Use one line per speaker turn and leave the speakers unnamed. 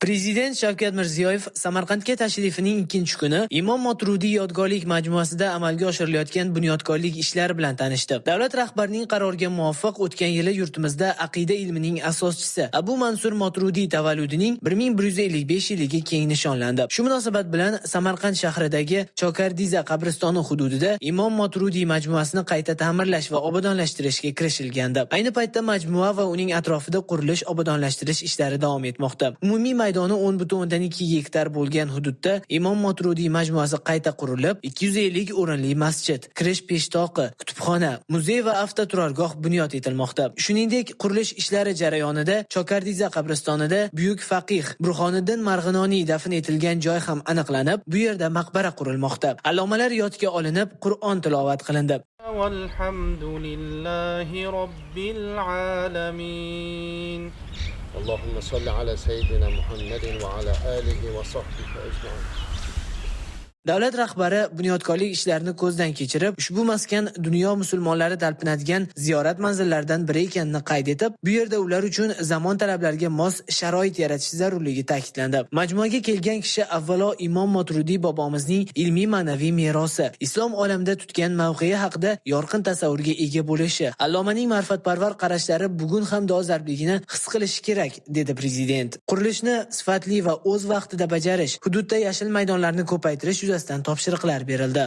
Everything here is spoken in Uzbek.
Prezident Shavkat Mirziyoyev Samarqandga tashrifining ikkinchi kuni Imom Motrudiy yodgorlik majmuasida amalga oshirilayotgan bunyodkorlik ishlari bilan tanishdi. Davlat rahbarining qaroriga muvofiq o'tgan yili yurtimizda aqida ilmining asoschisi Abu Mansur Motrudiy tavalludining 1155 yilligi keng nishonlandi. Shu munosabat bilan Samarqand shahridagi Chokardiza qabristoni hududida Imom Motrudiy majmuasini qayta ta'mirlash va obodonlashtirishga kirishilgandi. Ayni paytda majmua va uning atrofida qurilish obodonlashtirish ishlari davom etmoqda. Umumiy maydoni 10,2 gektar bo'lgan hududda Imom Motrudiy majmuasi qayta qurilib, 250 o'rinli masjid, kirish peshtoqi, kutubxona, muzey va avtoturargoh bunyod etilmoqda. Shuningdek, qurilish ishlari jarayonida Chokardiza qabristonida buyuk faqih Burxoniddin Marg'inoniy dafn etilgan joy ham aniqlanib, bu yerda maqbara qurilmoqda. Allomalar yodga olinib, Qur'on tilovat qilindi.
Walhamdulillahi robbil alamin. Allohumma salli ala sayyidina Muhammadin va ala alihi va sahbihi ajma'in.
Davlat rahbari bunyodkorlik ishlarini ko'zdan kechirib, ushbu maskan dunyo musulmonlari talpinadigan ziyorat manzillaridan biri ekanini qayd etib, bu yerda ular uchun zamon talablariga mos sharoit yaratish zarurligi ta'kidlandi. Majmuaga kelgan kishi avvalo Imom Motrudiy bobomizning ilmiy ma'naviy merosi, islom olamida tutgan mavqei haqida yorqin tasavvurga ega bo'lishi, allomaning ma'rifatparvar qarashlari bugun ham dolzarbligini his qilishi kerak, dedi prezident. Qurilishni sifatli va o'z vaqtida bajarish, hududda yashil maydonlarni ko'paytirish yuzasidan topshiriqlar berildi.